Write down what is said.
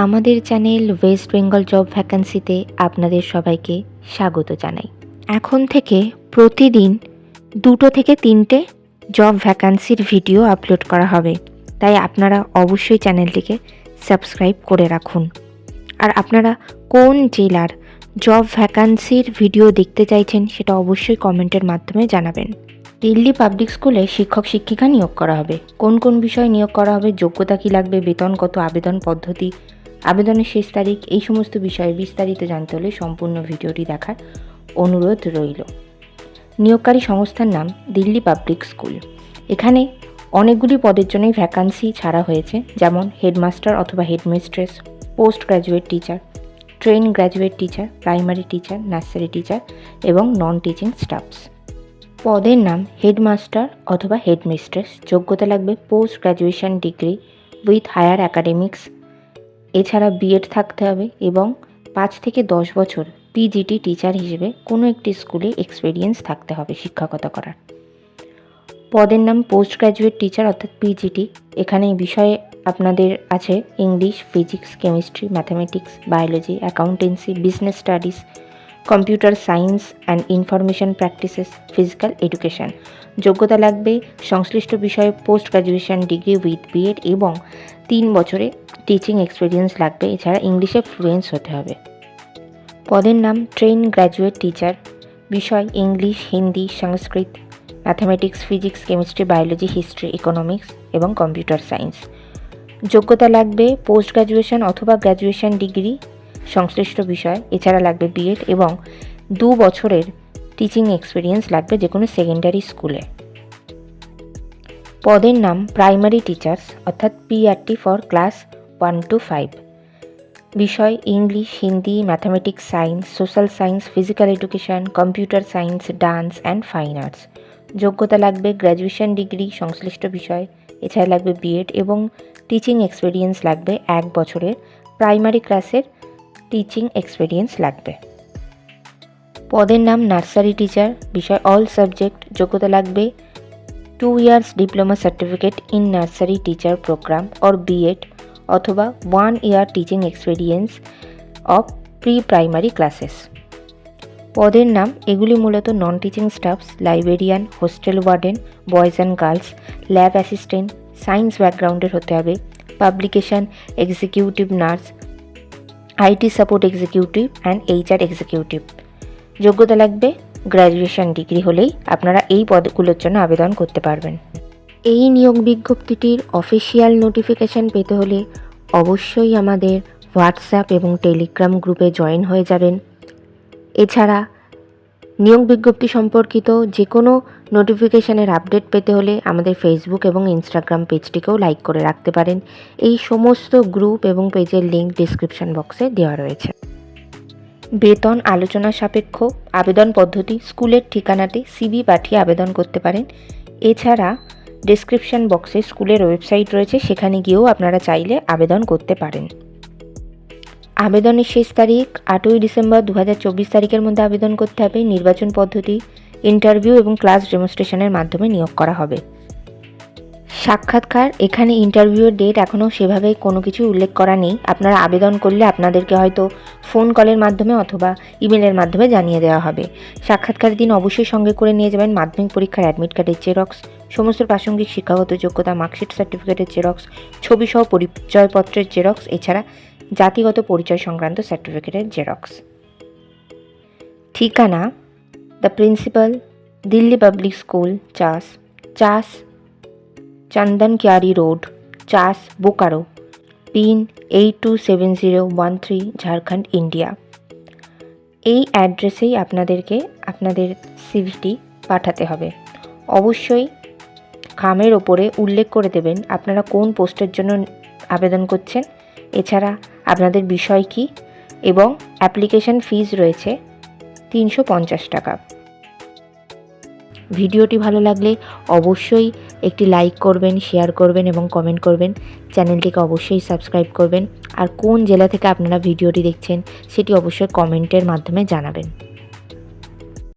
আমাদের channel West Bengal job ভ্যাকান্সিতে আপনাদের সবাইকে স্বাগত জানাই। এখন থেকে প্রতিদিন 2 থেকে 3টে জব ভ্যাকান্সির ভিডিও আপলোড করা হবে, তাই আপনারা অবশ্যই চ্যানেলটিকে সাবস্ক্রাইব করে রাখুন। আর আপনারা কোন জেলার জব ভ্যাকান্সির ভিডিও দেখতে চাইছেন সেটা অবশ্যই কমেন্টের মাধ্যমে জানাবেন। দিল্লি পাবলিক স্কুলে শিক্ষক শিক্ষিকা নিয়োগ করা হবে। কোন কোন বিষয়ে নিয়োগ করা হবে, যোগ্যতা কী লাগবে, বেতন কত, আবেদন পদ্ধতি, আবেদনের শেষ তারিখ, এই সমস্ত বিষয়ে বিস্তারিত জানতে হলে সম্পূর্ণ ভিডিওটি দেখার অনুরোধ রইল। নিয়োগকারী সংস্থার নাম দিল্লি পাবলিক স্কুল। এখানে অনেকগুলি পদের জন্যই ভ্যাকান্সি ছাড়া হয়েছে, যেমন হেডমাস্টার অথবা headmistress, post graduate teacher, train graduate teacher, primary teacher, nursery teacher এবং নন টিচিং স্টাফস। পদের নাম হেডমাস্টার অথবা হেডমিস্ট্রেস। যোগ্যতা লাগবে post graduation degree with higher academics, এছাড়া বিএড থাকতে হবে এবং 5 থেকে 10 বছর পিজিটি টিচার হিসেবে কোনো একটি স্কুলে এক্সপিরিয়েন্স থাকতে হবে শিক্ষকতা করার। পদের নাম পোস্ট গ্র্যাজুয়েট টিচার অর্থাৎ পিজিটি। এখানে বিষয়ে আপনাদের আছে English, physics, chemistry, mathematics, biology, accountancy, business studies, computer science and information practices, physical education. যোগ্যতা লাগবে সংশ্লিষ্ট বিষয়ে post graduation degree with B Ed এবং 3 বছরে টিচিং এক্সপিরিয়েন্স লাগবে। এছাড়া ইংলিশে ফ্লুয়েন্স হতে হবে। পদের নাম ট্রেন গ্র্যাজুয়েট টিচার। বিষয় English, Hindi, Sanskrit, mathematics, physics, chemistry, biology, history, economics এবং কম্পিউটার সায়েন্স। যোগ্যতা লাগবে পোস্ট গ্র্যাজুয়েশন অথবা গ্র্যাজুয়েশন ডিগ্রি সংশ্লিষ্ট বিষয়। এছাড়া লাগবে বিএড এবং 2 বছরের টিচিং এক্সপিরিয়েন্স লাগবে যে কোনো সেকেন্ডারি স্কুলে। পদের নাম প্রাইমারি টিচার্স অর্থাৎ পিআরটি ফর ক্লাস 1 to 5। বিষয় English, Hindi, mathematics, science, social science, physical education, computer science, dance and fine arts. যোগ্যতা লাগবে গ্র্যাজুয়েশন ডিগ্রি সংশ্লিষ্ট বিষয়। এছাড়া লাগবে বিএড এবং টিচিং এক্সপিরিয়েন্স লাগবে 1 বছরের প্রাইমারি ক্লাসের টিচিং এক্সপিরিয়েন্স লাগবে। পদের নাম নার্সারি টিচার। বিষয় অল সাবজেক্ট। যোগ্যতা লাগবে 2 years diploma certificate in nursery teacher program or BEd অথবা 1 year teaching experience of pre primary classes. পদের নাম এগুলি মূলত non teaching staffs, librarian, hostel warden, boys and girls, lab assistant, science ব্যাকগ্রাউন্ডের হতে হবে, publication executive nurse, IT support executive and HR executive. যোগ্যতা লাগবে গ্র্যাজুয়েশন ডিগ্রি হলেই আপনারা এই পদগুলোর জন্য আবেদন করতে পারবেন। এই নিয়োগ বিজ্ঞপ্তিটির অফিসিয়াল নোটিফিকেশান পেতে হলে অবশ্যই আমাদের হোয়াটসঅ্যাপ এবং টেলিগ্রাম গ্রুপে জয়েন হয়ে যাবেন। এছাড়া নিয়োগ বিজ্ঞপ্তি সম্পর্কিত যে কোনো নোটিফিকেশানের আপডেট পেতে হলে আমাদের ফেসবুক এবং ইনস্টাগ্রাম পেজটিকেও লাইক করে রাখতে পারেন। এই সমস্ত গ্রুপ এবং পেজের লিঙ্ক ডিসক্রিপশন বক্সে দেওয়া রয়েছে। বেতন আলোচনা সাপেক্ষ। আবেদন পদ্ধতি স্কুলের ঠিকানাতে সিভি পাঠিয়ে আবেদন করতে পারেন। এছাড়া ডেসক্রিপশন বক্সে স্কুলের ওয়েবসাইট রয়েছে, সেখানে গিয়েও আপনারা চাইলে আবেদন করতে পারেন। আবেদনের শেষ তারিখ 8ই ডিসেম্বর 2024 তারিখের মধ্যে আবেদন করতে হবে। নির্বাচন পদ্ধতি ইন্টারভিউ এবং ক্লাস ডেমনস্ট্রেশনের মাধ্যমে নিয়োগ করা হবে। সাক্ষাৎকার, এখানে ইন্টারভিউয়ের ডেট এখনও সেভাবে কোনো কিছু উল্লেখ করা নেই। আপনারা আবেদন করলে আপনাদেরকে হয়তো ফোন কলের মাধ্যমে অথবা ইমেলের মাধ্যমে জানিয়ে দেওয়া হবে। সাক্ষাৎকারের দিন অবশ্যই সঙ্গে করে নিয়ে যাবেন মাধ্যমিক পরীক্ষার অ্যাডমিট কার্ডের জেরক্স, সমস্ত প্রাসঙ্গিক শিক্ষাগত যোগ্যতা, মার্কশিট সার্টিফিকেটের জেরক্স, ছবিসহ পরিচয়পত্রের জেরক্স, এছাড়া জাতিগত পরিচয় সংক্রান্ত সার্টিফিকেটের জেরক্স। ঠিকানা the principal, Delhi public school, চাস চন্দন কিয়ারি রোড, চাস, বোকারো, পিন 827013, ঝাড়খণ্ড, ইন্ডিয়া। এই অ্যাড্রেসেই আপনাদেরকে আপনাদের সিভিটি পাঠাতে হবে। অবশ্যই খামের ওপরে উল্লেখ করে দেবেন আপনারা কোন পোস্টের জন্য আবেদন করছেন, এছাড়া আপনাদের বিষয় কী, এবং অ্যাপ্লিকেশন ফিজ রয়েছে 350 টাকা। ভিডিওটি ভালো লাগলে অবশ্যই একটি লাইক করবেন, শেয়ার করবেন এবং কমেন্ট করবেন। চ্যানেলটিকে অবশ্যই সাবস্ক্রাইব করবেন। আর কোন জেলা থেকে আপনারা ভিডিওটি দেখছেন সেটি অবশ্যই কমেন্টের মাধ্যমে জানাবেন।